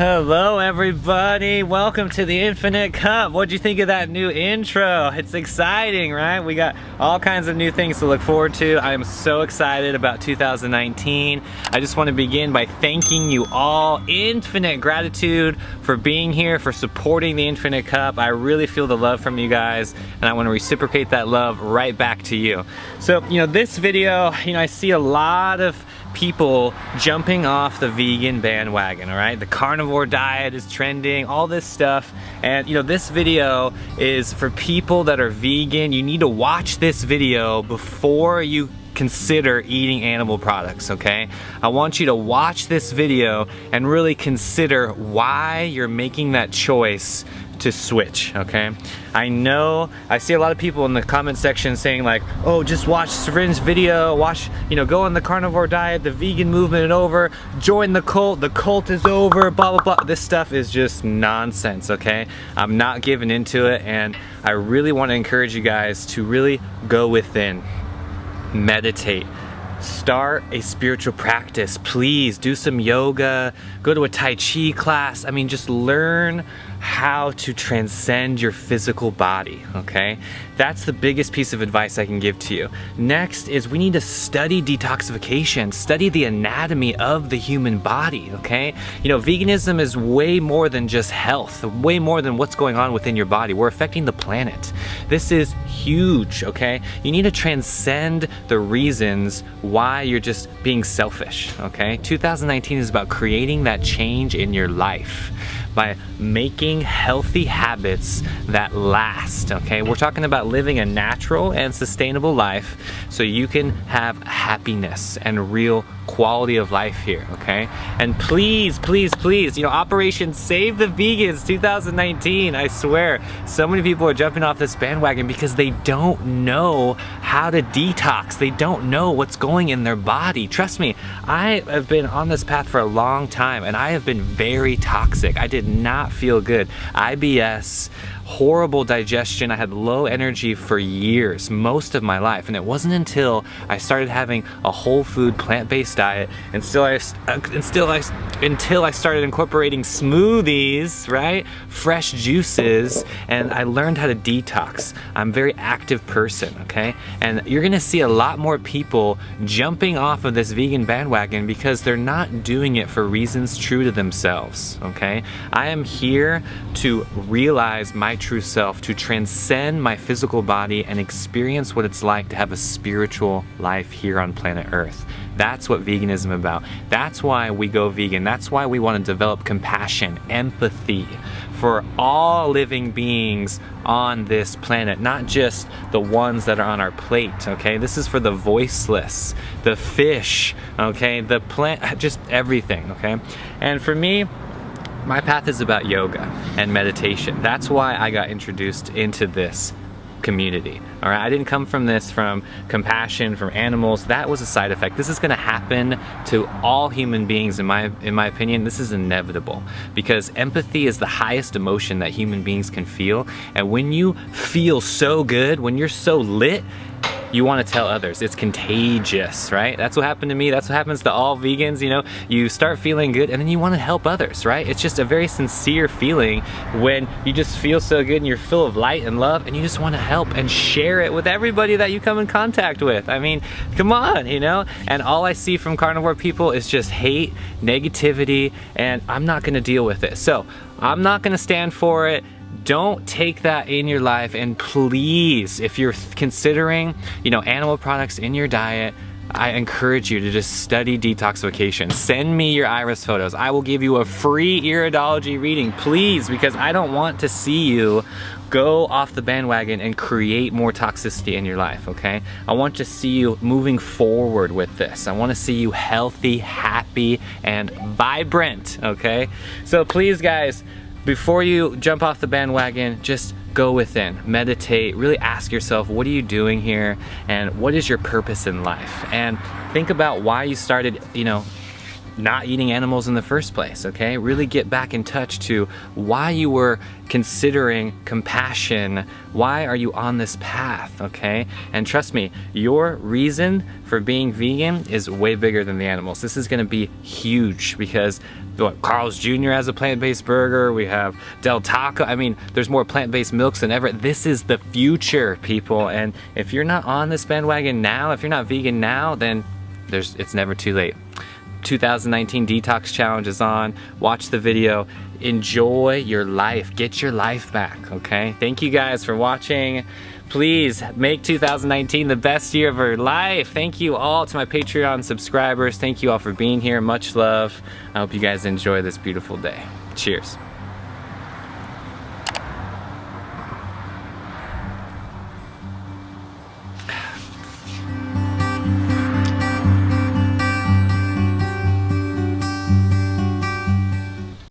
Hello everybody, welcome to the Infinite Cup. What'd you think of that new intro? It's exciting, right? We got all kinds of new things to look forward to. I am so excited about 2019. I just want to begin by thanking you all. Infinite gratitude for being here, for supporting the Infinite Cup. I really feel the love from you guys, and I want to reciprocate that love right back to you. So, this video, I see a lot of people jumping off the vegan bandwagon, all right? The carnivore diet is trending, all this stuff. And this video is for people that are vegan. You need to watch this video before you consider eating animal products, okay? I want you to watch this video and really consider why you're making that choice to switch, okay? I see a lot of people in the comment section saying like, oh, just watch Serin's video, go on the carnivore diet, the vegan movement is over, join the cult is over, blah, blah, blah. This stuff is just nonsense, okay? I'm not giving into it, and I really want to encourage you guys to really go within, meditate, start a spiritual practice. Please do some yoga, go to a Tai Chi class. Just learn how to transcend your physical body, okay? That's the biggest piece of advice I can give to you. Next is we need to study detoxification, study the anatomy of the human body, okay? Veganism is way more than just health, way more than what's going on within your body. We're affecting the planet. This is huge, okay? You need to transcend the reasons why you're just being selfish, okay? 2019 is about creating that change in your life by making healthy habits that last, okay? We're talking about living a natural and sustainable life so you can have happiness and real quality of life here, okay? And please, please, please, Operation Save the Vegans 2019, I swear, so many people are jumping off this bandwagon because they don't know how to detox. They don't know what's going in their body. Trust me, I have been on this path for a long time, and I have been very toxic. I did not feel good. IBS, horrible digestion. I had low energy for years, most of my life, and it wasn't until I started having a whole food plant-based diet until I started incorporating smoothies, right? Fresh juices, and I learned how to detox. I'm a very active person, okay? And you're gonna see a lot more people jumping off of this vegan bandwagon because they're not doing it for reasons true to themselves, okay? I am here to realize my true self, to transcend my physical body and experience what it's like to have a spiritual life here on planet Earth. That's what veganism is about. That's why we go vegan. That's why we want to develop compassion, empathy for all living beings on this planet, not just the ones that are on our plate, okay? This is for the voiceless, the fish, okay? The plant, just everything, okay? And for me, my path is about yoga and meditation. That's why I got introduced into this community, all right? I didn't come from this from compassion, from animals. That was a side effect. This is gonna happen to all human beings, in my opinion. This is inevitable because empathy is the highest emotion that human beings can feel. And when you feel so good, when you're so lit, you want to tell others. It's contagious, right? That's what happened to me. That's what happens to all vegans, You start feeling good and then you want to help others, right? It's just a very sincere feeling when you just feel so good and you're full of light and love and you just want to help and share it with everybody that you come in contact with. Come on, And all I see from carnivore people is just hate, negativity, and I'm not going to deal with it. So I'm not going to stand for it. Don't take that in your life, and please, if you're considering, animal products in your diet, I encourage you to just study detoxification. Send me your iris photos. I will give you a free iridology reading, please, because I don't want to see you go off the bandwagon and create more toxicity in your life, okay? I want to see you moving forward with this. I want to see you healthy, happy, and vibrant, okay? So please, guys, before you jump off the bandwagon, just go within, meditate, really ask yourself, what are you doing here? And what is your purpose in life? And think about why you started, not eating animals in the first place, okay? Really get back in touch to why you were considering compassion. Why are you on this path, okay? And trust me, your reason for being vegan is way bigger than the animals. This is gonna be huge because Carl's Jr. has a plant-based burger. We have Del Taco. I mean, there's more plant-based milks than ever. This is the future, people. And if you're not on this bandwagon now, if you're not vegan now, then it's never too late. 2019 Detox Challenge is on. Watch the video. Enjoy your life. Get your life back, okay? Thank you guys for watching. Please make 2019 the best year of your life. Thank you all to my Patreon subscribers. Thank you all for being here. Much love. I hope you guys enjoy this beautiful day. Cheers.